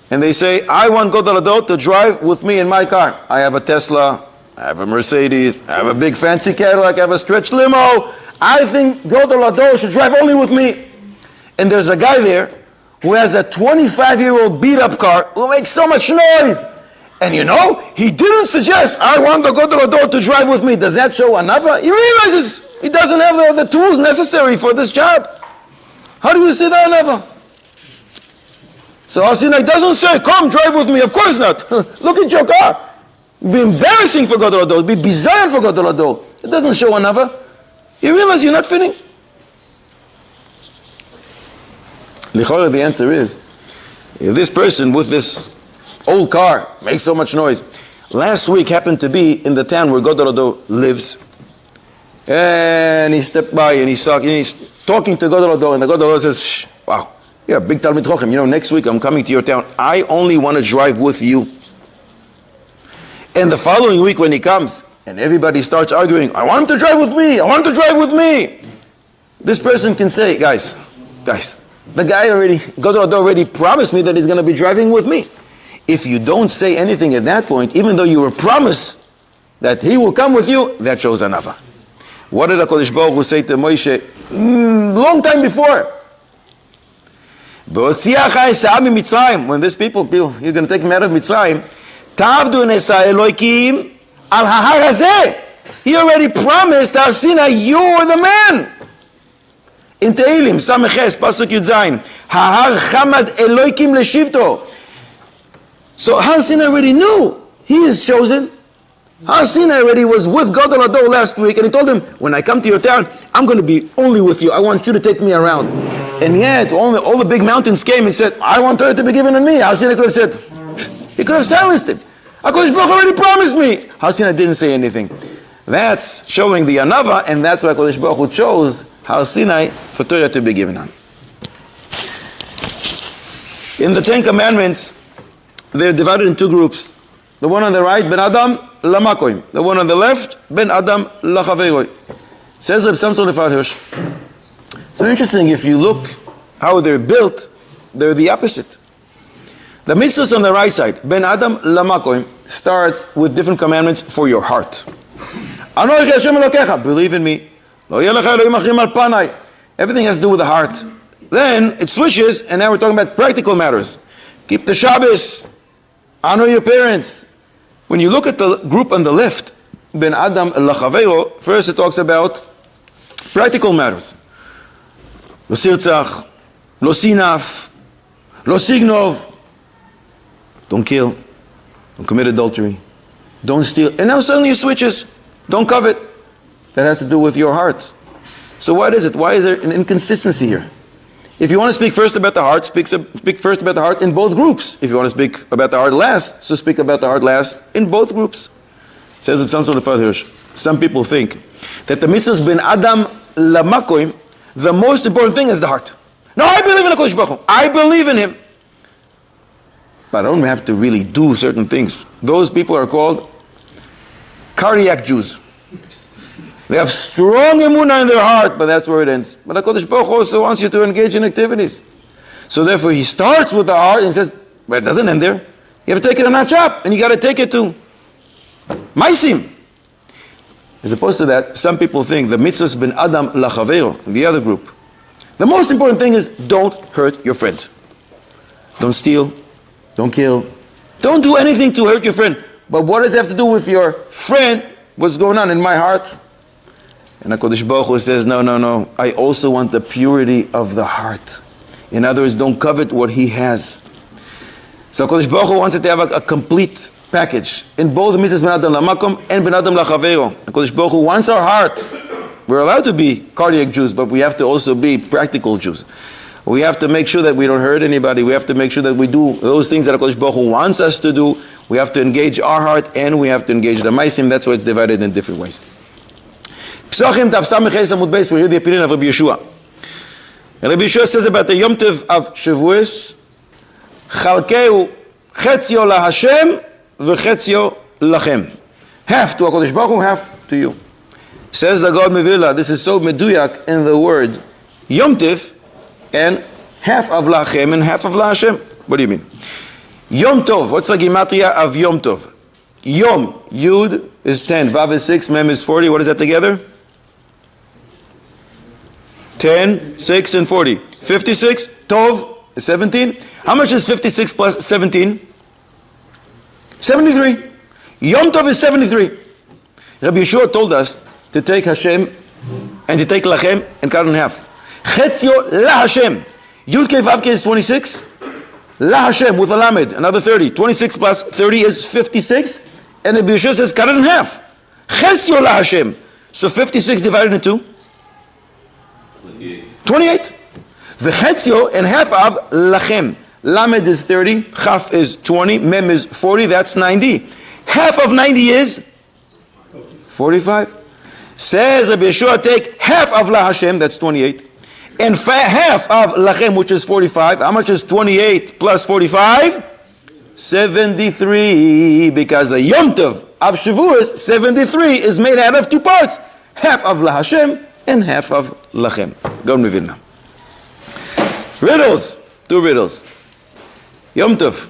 [SPEAKER 2] and they say, I want Godel Ador to drive with me in my car. I have a Tesla, I have a Mercedes, I have a big fancy Cadillac, I have a stretch limo. I think Godel Ador should drive only with me. And there's a guy there who has a 25-year-old beat-up car who makes so much noise. And you know, he didn't suggest, I want the Godel Ador to drive with me. Does that show another? He realizes he doesn't have the tools necessary for this job. How do you see that another? So Har Sinai doesn't say, come drive with me. Of course not. Look at your car. It'd be embarrassing for Godel Ador. It'd be bizarre for Godel Ador. It doesn't show another. You realize you're not fitting. L'chora, the answer is, if this person with this old car makes so much noise. Last week happened to be in the town where Godel Ador lives. And he stepped by and he's talking to Godel Ador, and the Godel Ador says, shh, wow, you're a big Talmid Chochem. You know, next week I'm coming to your town. I only want to drive with you. And the following week when he comes, and everybody starts arguing, I want him to drive with me, I want him to drive with me. This person can say, guys, the guy Godel Ador already promised me that he's going to be driving with me. If you don't say anything at that point, even though you were promised that he will come with you, that shows another. What did HaKadosh Baruch Hu say to Moshe long time before? When this people, you're going to take him out of Mitzrayim, he already promised Har Sinai, you're the man. In Tehillim, Sameches, Pasuk Yud Zayin, Hahar Chamad Eloikim Leshivto. So Har Sinai already knew he is chosen. Har Sinai already was with Gadol Ador last week, and he told him, when I come to your town, I'm going to be only with you. I want you to take me around. And yet, all the big mountains came and said, I want Torah to be given to me. Har Sinai could have said, he could have silenced him. HaKadosh Baruch Hu already promised me. Har Sinai didn't say anything. That's showing the Anava, and that's why HaKadosh Baruch Hu chose Har Sinai for Torah to be given on. In the Ten Commandments, they're divided in two groups. The one on the right, Ben Adam Lamakoim. The one on the left, Ben Adam Lachaveiroi. Says Reb Samson Lefar Hirsch. So interesting, if you look how they're built, they're the opposite. The mitzvahs on the right side, Ben Adam Lamakoim, starts with different commandments for your heart. Anochi Hashem Elokecha, believe in me. Lo yeh lecha Elohim achrim al panai. Everything has to do with the heart. Then it switches, and now we're talking about practical matters. Keep the Shabbos. Honor your parents. When you look at the group on the left, Ben Adam Lachaveiro, first it talks about practical matters. Lo sirtzach, lo sinaf, lo signov. Don't kill. Don't commit adultery. Don't steal. And now suddenly it switches. Don't covet. That has to do with your heart. So what is it? Why is there an inconsistency here? If you want to speak first about the heart, speak first about the heart in both groups. If you want to speak about the heart last, so speak about the heart last in both groups. Says Samson Lefar Hirsch. Some people think that the mitzvahs Ben Adam Lamakoim, the most important thing is the heart. No, I believe in HaKadosh Baruch Hu. I believe in Him. But I don't have to really do certain things. Those people are called cardiac Jews. They have strong emunah in their heart, but that's where it ends. But HaKadosh Baruch Hu also wants you to engage in activities. So therefore He starts with the heart and says, but it doesn't end there. You have to take it a notch up, and you got to take it to Maisim. As opposed to that, some people think the mitzvahs Ben Adam Lachaveiro, the other group. The most important thing is don't hurt your friend. Don't steal. Don't kill. Don't do anything to hurt your friend. But what does it have to do with your friend? What's going on in my heart? And HaKadosh Baruch Hu says, no. I also want the purity of the heart. In other words, don't covet what he has. So HaKadosh Baruch Hu wants it to have a complete package. In both the mitzvahs Ben Adam Lamakom and Ben Adam Lachaveiro. HaKadosh Baruch Hu wants our heart. We're allowed to be cardiac Jews, but we have to also be practical Jews. We have to make sure that we don't hurt anybody. We have to make sure that we do those things that HaKadosh Baruch Hu wants us to do. We have to engage our heart, and we have to engage the Maisim. That's why it's divided in different ways. Psachim Tav Samech Ches Amud Beis, we hear the opinion of Rabbi Yeshua. And Rabbi Yeshua says about the Yom Tov of Shavuos, Chalkeu Chetzio LaHashem v'Chetzio Lachem. Half to HaKadosh Baruch Hu, half to you. Says the God Mevila, this is so meduyak in the word Yom Tov, and half of Lachem and half of LaHashem. What do you mean? Yom Tov, what's the gematria of Yom Tov? Yom, Yud is 10, Vav is 6, Mem is 40. What is that together? 10, 6, and 40. 56, Tov is 17. How much is 56 plus 17? 73. Yom Tov is 73. Rabbi Yeshua told us to take Hashem and to take Lachem and cut it in half. Chetzio La Hashem. Yud Kei Vav Kei is 26. La Hashem with a Lamed, another 30. 26 plus 30 is 56. And Rabbi Yeshua says cut it in half. Chetzio La Hashem. So 56 divided into 28. V'chetzio and half of Lachem. Lamed is 30, Chaf is 20, Mem is 40, that's 90. Half of 90 is 45. Says Rabbi Yeshua, take half of La Hashem, that's 28, and half of Lachem, which is 45. How much is 28 plus 45? 73. Because the Yom Tov of Shavuos, 73, is made out of two parts. Half of La Hashem and half of Lachem. Go to Vilna. Riddles. Two riddles. Yom Tov.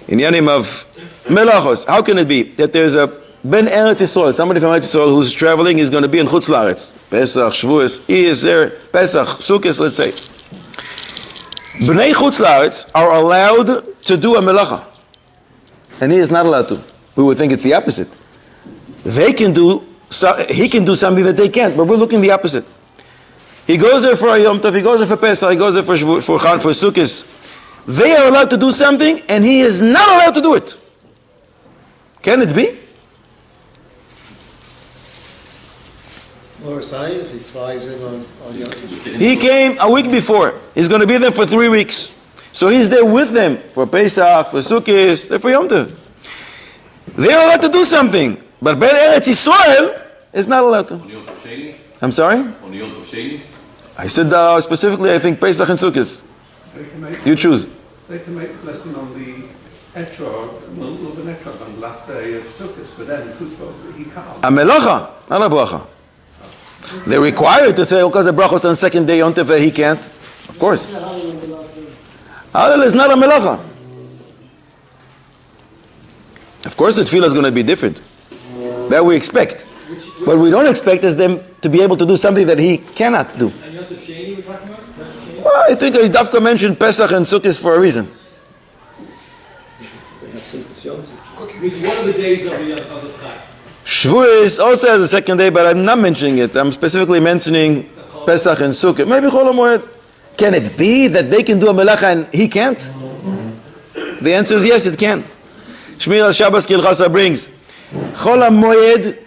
[SPEAKER 2] In the name of Melachos. How can it be that there's a Ben Eretz Yisrael, somebody from Eretz Yisrael who's traveling, is going to be in Chutz La'aretz. Pesach, Shavuos, he is there. Pesach, Sukkot, let's say. Bnei Chutz La'aretz are allowed to do a melacha. And he is not allowed to. We would think it's the opposite. They can do, he can do something that they can't, but we're looking the opposite. He goes there for a Yom Tov, he goes there for Pesach, he goes there for Sukkot. They are allowed to do something, and he is not allowed to do it. Can it be?
[SPEAKER 5] Or if he flies in on Yom Tov.
[SPEAKER 2] He came a week before. He's going to be there for 3 weeks. So he's there with them for Pesach, for Sukkot, for Yom Tov. They are allowed to do something, but Ben Eretz Yisrael is not allowed to.
[SPEAKER 3] On Yom Tov Sheni?
[SPEAKER 2] I'm sorry?
[SPEAKER 3] On Yom Tov Sheni?
[SPEAKER 2] I said specifically, I think Pesach and Sukkot. You choose.
[SPEAKER 12] They can make a blessing on the etrog, of an etrog on the last day of Sukkot, but then he can't.
[SPEAKER 2] A melacha, not a bracha. They're required to say, because the brachos on the second day Yom Tov, he can't. Of course. Halal is not a melacha. Of course the tefillah is going to be different. That we expect. What we don't expect is them to be able to do something that he cannot do.
[SPEAKER 10] And Yom Tov Sheni we're talking about?
[SPEAKER 2] Well, I think Dafka mentioned Pesach and Sukkot for a reason.
[SPEAKER 10] Which one of the days of the Chag?
[SPEAKER 2] Shavuot also has a second day, but I'm not mentioning it. I'm specifically mentioning Pesach and Sukkot. Maybe Chol HaMoed. Can it be that they can do a melacha and he can't? The answer is yes, it can. Shmir al-Shabbos Kilchasa brings Chol HaMoed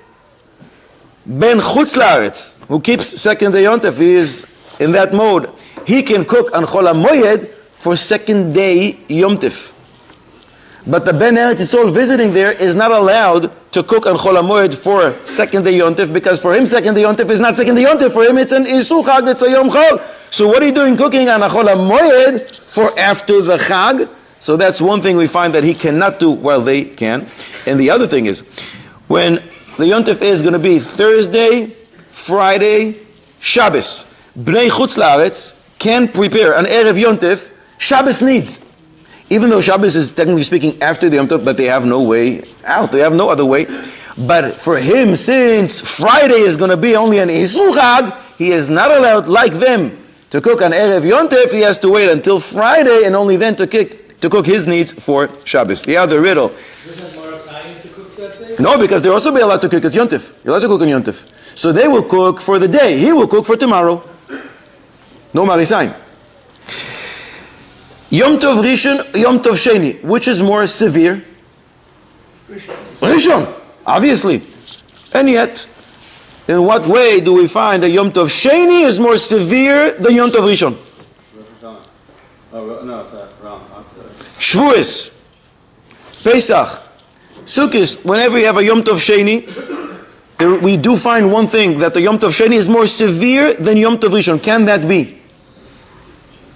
[SPEAKER 2] Ben Chutz La'aretz, who keeps second day Yom Tov, he is in that mode. He can cook on Chol HaMoed for second day Yom Tov. But the Ben Eretz Yisrael visiting there is not allowed to cook on Chol HaMoed for second day Yom Tov, because for him second day Yom Tov is not second day Yom Tov. For him it's an Isur Chag, it's a Yom Chol. So what are you doing cooking on a Chol HaMoed for after the Chag? So that's one thing we find that he cannot do while they can. And the other thing is, when the Yom Tov is going to be Thursday, Friday, Shabbos, Bnei Chutz La'aretz can prepare an Erev Yom Tov. Shabbos needs. Even though Shabbos is technically speaking after the Yom Tov, but they have no way out. They have no other way. But for him, since Friday is going to be only an Isur Chag, he is not allowed, like them, to cook on Erev Yom Tov. He has to wait until Friday and only then to cook his needs for Shabbos. The other riddle.
[SPEAKER 10] Doesn't Har Sinai to cook that day?
[SPEAKER 2] No, because they'll also be allowed to cook at Yom Tov. You're allowed to cook on Yom Tov. So they will cook for the day. He will cook for tomorrow. No Marisayim. Yom Tov Rishon, Yom Tov Sheni. Which is more severe? Rishon. Obviously. And yet, in what way do we find that Yom Tov Sheni is more severe than Yom Tov Rishon? Shavuot, Pesach, Sukkot, whenever you have a Yom Tov Sheni, we do find one thing, that the Yom Tov Sheni is more severe than Yom Tov Rishon. Can that be?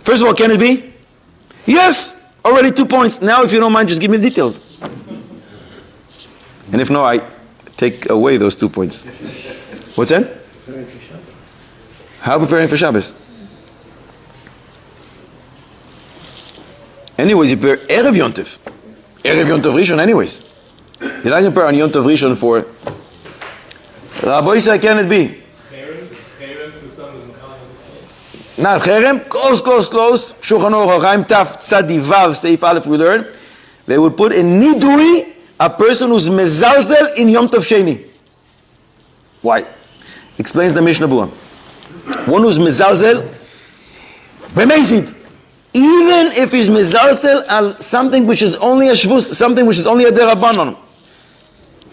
[SPEAKER 2] First of all, can it be? Yes! Already 2 points. Now, if you don't mind, just give me the details. And if no, I take away those 2 points. What's that? How preparing for Shabbos? Anyways, you prepare Erev Yom Tov. Erev Yom Tov Rishon anyways. You're not going to prepare on Yom Tov Rishon for... Rabbi said, can it be? Not Cherem, close. Shulchan Aruch Chaim Taf Tzadi Vav Seif Aleph we learn. They would put in Nidui a person who's mezalzel in Yom Tov Sheni. Why? Explains the Mishnah Berurah. One who's mezalzel, b'mezid. Even if he's mezalzel al something which is only a shvus, something which is only a derabanan.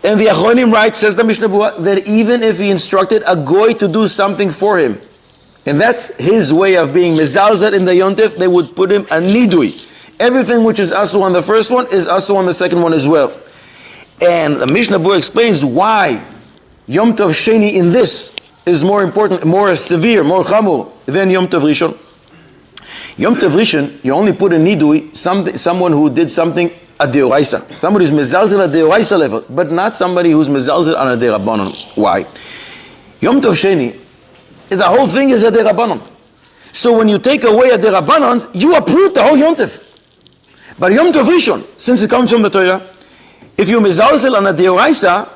[SPEAKER 2] And the Achronim writes, says the Mishnah Berurah, that even if he instructed a goy to do something for him, and that's his way of being mezalzel in the Yom Tov, they would put him a nidui. Everything which is asu on the first one is asu on the second one as well. And the Mishnah Berurah explains why Yom Tov Sheni in this is more important, more severe, more chamur than Yom Tov Rishon. Yom Tov Rishon, you only put a nidui, someone who did something a deoraisa. Somebody who's mezalzel at deoraisa level, but not somebody who's mezalzel on a derabanan. Why? Yom Tov Sheni, the whole thing is a derabanan. So when you take away a derabanan, you uproot the whole Yom Tov. But Yom Tov Rishon, since it comes from the Torah, if you mezalzel on a deoraisa,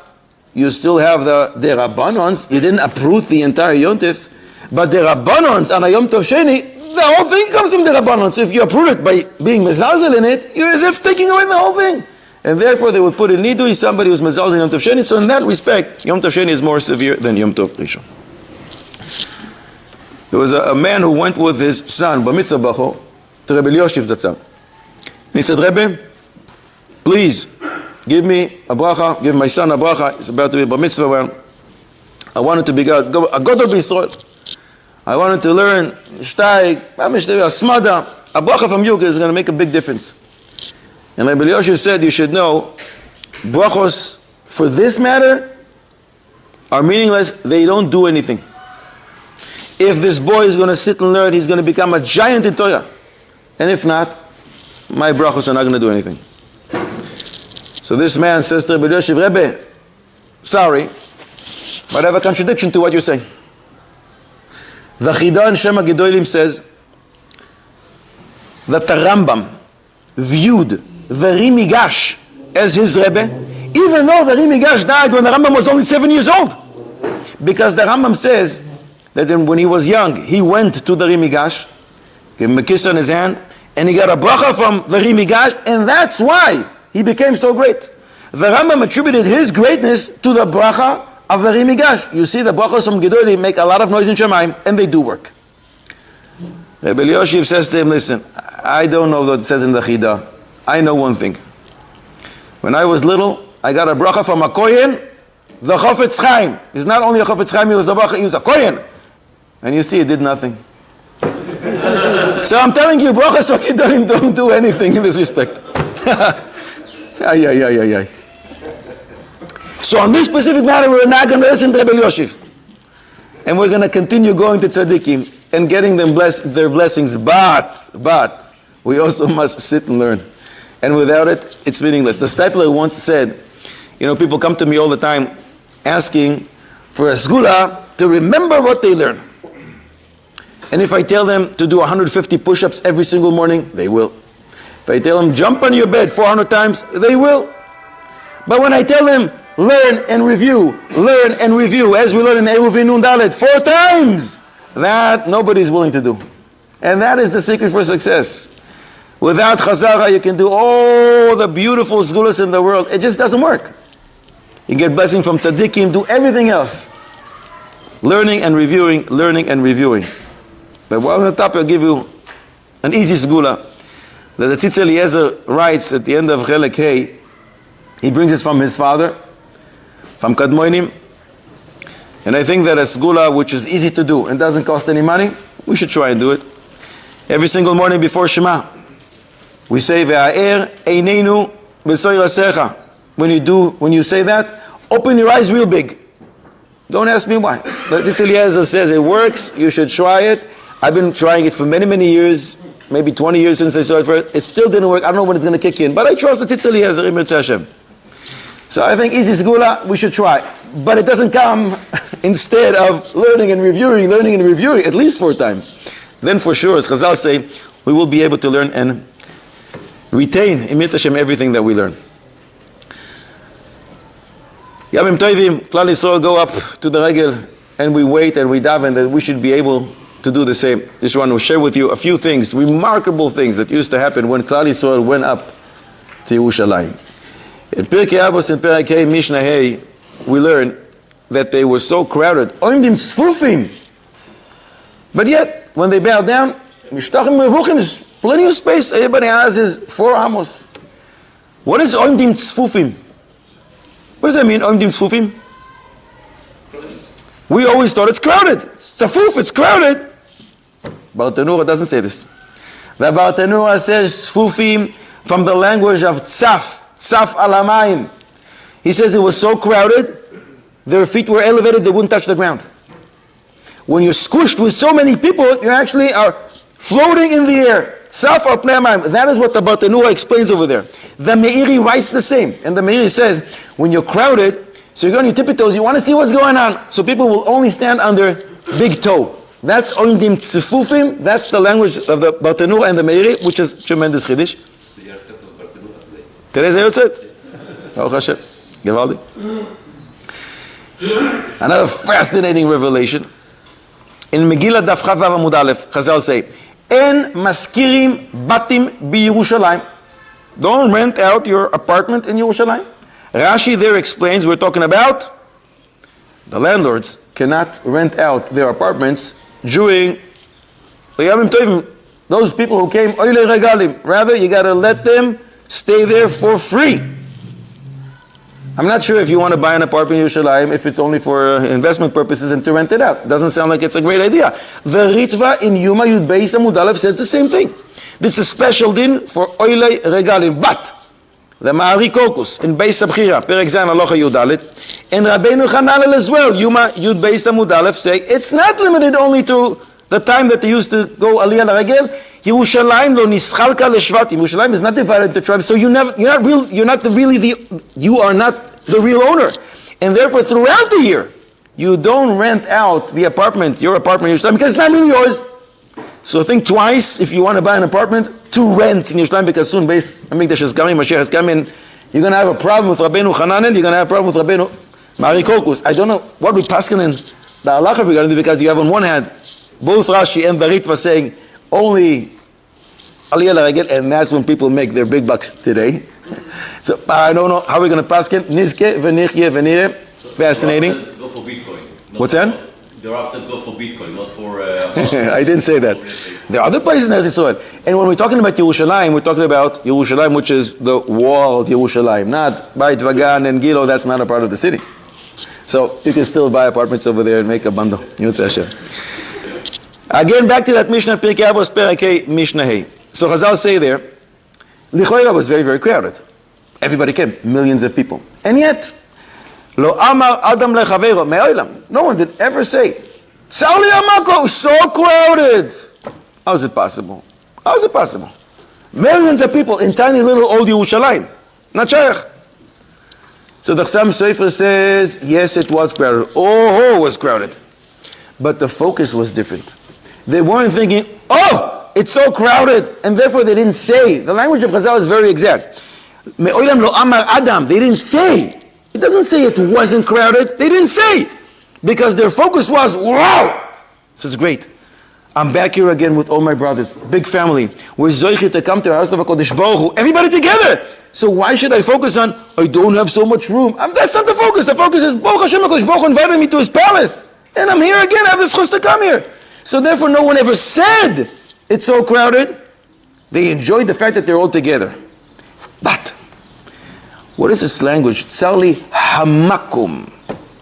[SPEAKER 2] you still have the derabanans. You didn't uproot the entire Yom Tov, but derabanans on a Yom Tov Sheni, the whole thing comes from derabanan. So if you uproot it by being mezalzel in it, you're as if taking away the whole thing. And therefore they would put in nidui somebody who's mezalzel in Yom Tov Sheni. So in that respect, Yom Tov Sheni is more severe than Yom Tov Rishon. There was a man who went with his son, Bamidbar, to Rabbi Yoshev Zatzal. he said, Rebbe, please give me a bracha, give my son a bracha. He's about to be bar mitzvah. Well, I wanted to be a Gadol B'Yisrael. I wanted to learn Shtay, Asmada. A bracha from you is going to make a big difference. And Rabbi Elyashiv said, you should know, brachos for this matter are meaningless. They don't do anything. If this boy is going to sit and learn, he's going to become a giant in Torah. And if not, my brachos are not going to do anything. So this man says to Rabbi Elyashiv, Rebbe, sorry, but I have a contradiction to what you're saying. The Chida in Shem HaGedolim says that the Rambam viewed the Rimigash as his Rebbe, even though the Rimigash died when the Rambam was only 7 years old. Because the Rambam says that when he was young, he went to the Rimigash, gave him a kiss on his hand, and he got a bracha from the Rimigash, and that's why he became so great. The Rambam attributed his greatness to the bracha of the Rimigash. You see, the brachos from Gedolim make a lot of noise in Shemaim, and they do work. Rabbi Elyashiv says to him, listen, I don't know what it says in the Chida. I know one thing. When I was little, I got a bracha from a Kohen, the Chofetz Chaim. He's not only a Chofetz Chaim, he was a bracha, he was a Kohen. And you see, it did nothing. So I'm telling you, brachos from Gedolim don't do anything in this respect. So on this specific matter, we're not going to listen to Rabbi Elyashiv. And we're going to continue going to tzaddikim and getting them their blessings. But we also must sit and learn. And without it, it's meaningless. The Stipler once said, people come to me all the time asking for a segula to remember what they learn. And if I tell them to do 150 push-ups every single morning, they will. If I tell them jump on your bed 400 times, they will. But when I tell them learn and review, as we learn in Eruvin Nun Dalet 4 times, that nobody's willing to do. And that is the secret for success. Without Chazara, you can do all the beautiful segulas in the world. It just doesn't work. You get blessing from tzaddikim, do everything else. Learning and reviewing. But while on the top, I'll give you an easy segula that the Tzitz Eliezer writes at the end of Chelek Hey. He brings it from his father, from Kadmoinim. And I think that a segula which is easy to do and doesn't cost any money, we should try and do it. Every single morning before Shema, we say, Ve'a'er eineinu b'soy rasecha. When you say that, open your eyes real big. Don't ask me why. But Tzitz Eliezer says it works, you should try it. I've been trying it for many, many years, maybe 20 years since I saw it first. It still didn't work. I don't know when it's going to kick in. But I trust the Tzitz Eliezer, Im Yirtzeh Hashem. So I think easy segula, we should try. But it doesn't come instead of learning and reviewing, at least 4 times. Then for sure, as Chazal say, we will be able to learn and retain, Im Yirtzeh Hashem, everything that we learn. Yamim Tovim, Klal Yisrael go up to the regel, and we wait and we daven that we should be able to do the same. Just want to share with you a few things, remarkable things that used to happen when Klal Yisrael went up to Yerushalayim. In Pirkei Avos and Perek Hey, Mishnah Hey, we learn that they were so crowded. Oimdim tzfufim. But yet, when they bowed down, Mishtachim Revuchim, there's plenty of space. Everybody has his 4 amos. What is Oimdim tzfufim? What does that mean, Oimdim tzfufim? We always thought it's crowded. It's tzafuf, it's crowded. Baal Tanura doesn't say this. The Baal Tanura says tzfufim from the language of tzaf alamayim. He says it was so crowded, their feet were elevated, they wouldn't touch the ground. When you're squished with so many people, you actually are floating in the air. Tzaf al pnei hamayim. That is what the Baal Tanura explains over there. The Meiri writes the same. And the Meiri says, when you're crowded, so you're on your tippy toes, you want to see what's going on. So people will only stand on their big toe. That's Oimdim Tzifufim. That's the language of the Baal Tanura and the Meiri, which is tremendous Chiddush. Today's the Yotzet. Baruch Hashem. Gevaldi. Another fascinating revelation. In Megillah Daf Chav Vav Amud Aleph, Chazal say, En maskirim batim b'Yerushalayim. Don't rent out your apartment in Yerushalayim. Rashi there explains, we're talking about the landlords cannot rent out their apartments during the Yamim Tovim, those people who came, oile regalim. Rather, you got to let them stay there for free. I'm not sure if you want to buy an apartment in Yerushalayim if it's only for investment purposes and to rent it out. Doesn't sound like it's a great idea. The Ritva in Yuma Yud Beis Amud Aleph says the same thing. This is special din for oile regalim. But the Ma'ari Kokus in Beis Abchira, Perek Zayin Halacha Yud Aleph, and Rabbeinu Chananel as well, Yuma Yud Beis Amud Aleph, say it's not limited only to the time that they used to go Aliyah L'Regel. Yerushalayim lo nischalka leShvatim. Yerushalayim is not divided into tribes, so you are not the real owner, and therefore throughout the year you don't rent out the apartment, your apartment in Yerushalayim, because it's not really yours. So think twice if you want to buy an apartment to rent in Yerushalayim, because soon Beis Hamikdash is coming, Mashiach is coming. You're going to have a problem with Rabbeinu Chananel. You're going to have a problem with Rabbeinu Mari Kokus. I don't know what we paskin in the halacha regarding, because you have on one hand both Rashi and the Ritva saying only Aliyah L'Regel, and that's when people make their big bucks today. So I don't know how we're going to paskin. Nizke v'nichye v'nire. Fascinating.
[SPEAKER 10] Go for Bitcoin.
[SPEAKER 2] What's that?
[SPEAKER 10] The Rav said go for Bitcoin, not for...
[SPEAKER 2] I didn't say that. There are other places in Eretz Yisrael. And when we're talking about Yerushalayim, we're talking about Yerushalayim, which is the walled Yerushalayim, not Beit Vagan and Gilo. That's not a part of the city. So you can still buy apartments over there and make a bundle. Yotze Hashem. Again, back to that Mishnah, Pirkei Avos, Perek Mishnah Hey. So Chazal say there, Lichoira was very, very crowded. Everybody came, millions of people. And yet, Lo Amar Adam Lechaveiro Me'olam. No one did ever say, Sauli Amako, so crowded. How is it possible? How is it possible? Millions of people in tiny little old Yerushalayim. Not shaykh. So the Chassam Sofer says, yes, it was crowded. Oh, it was crowded. But the focus was different. They weren't thinking, oh, it's so crowded, and therefore they didn't say. The language of Chazal is very exact. Me'olam lo amar Adam. They didn't say. It doesn't say it wasn't crowded. They didn't say. Because their focus was, wow, this is great. I'm back here again with all my brothers. Big family. We're zoichit to come to the house of HaKadosh Baruch Hu. Everybody together. So why should I focus on, I don't have so much room? That's not the focus. The focus is, Baruch Hashem HaKadosh Baruch Hu invited me to his palace. And I'm here again. I have the chus to come here. So therefore no one ever said it's so crowded. They enjoyed the fact that they're all together. But what is this language? Tzarli hamakum.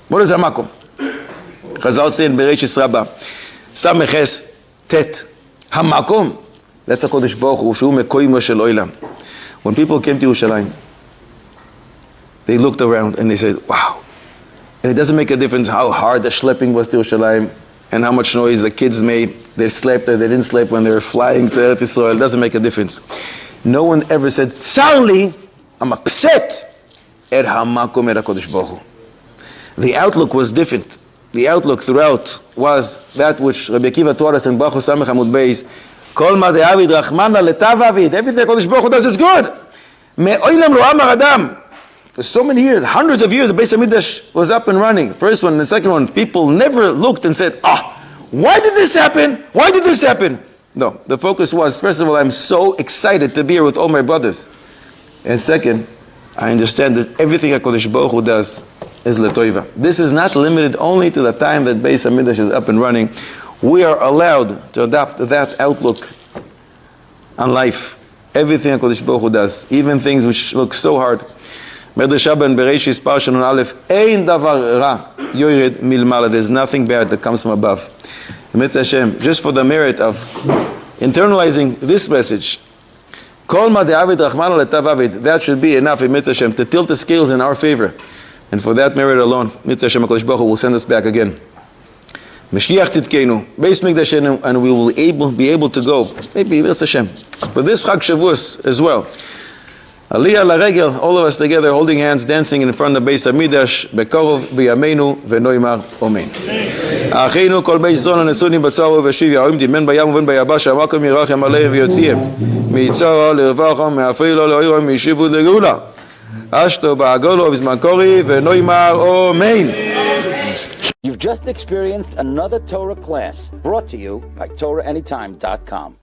[SPEAKER 2] What is hamakum? Chazal say in Bereshis Rabbah, Sameches Tet hamakum. That's a Kodesh Baruch Hu Shu Mekoimo Shel Olam. When people came to Yerushalayim, they looked around and they said, wow. And it doesn't make a difference how hard the schlepping was to Yerushalayim and how much noise the kids made. They slept or they didn't sleep when they were flying to Eretz Yisrael. It doesn't make a difference. No one ever said, Tzarli, I'm upset at hamakom et HaKadosh Baruch Hu. The outlook was different. The outlook throughout was that which Rabbi Akiva taught us in Baruch Samech Amud Beis. Kol ma de'avid rachmana letav avid. Everything HaKadosh Baruch Hu does is good. Me'olam lo amar Adam. For so many years, hundreds of years, the Beis Hamikdash was up and running. First one and the second one, people never looked and said, why did this happen? Why did this happen? No, the focus was, first of all, I'm so excited to be here with all my brothers. And second, I understand that everything HaKadosh Baruch Hu does is letoiva. This is not limited only to the time that Beis Hamikdash is up and running. We are allowed to adopt that outlook on life. Everything HaKadosh Baruch Hu does, even things which look so hard. There's nothing bad that comes from above. Just for the merit of internalizing this message, that should be enough to tilt the scales in our favor. And for that merit alone, HaKadosh Baruch Hu will send us back again. Mashiach Tzidkenu, Beis Mikdash, and we will be able to go, maybe Hashem, for this Chag Shavuos as well. Aliyah L'Regel, all of us together, holding hands, dancing in front of Beis Hamikdash, Bekorov, B'yameinu, V'noimar, Amen. Acheinu kol Beis Yisrael hanesunim b'tzar ובשביב יעודים בין בים ובין ביבשה, המקום ירחם עליהם ויוציאם מצרה לרווחם, מאפילו לאוירם, מישיבו לגאולה. אשתו בעגולו בזמן קורי, ונוימר, Amen.
[SPEAKER 1] You've just experienced another Torah class brought to you by TorahAnytime.com.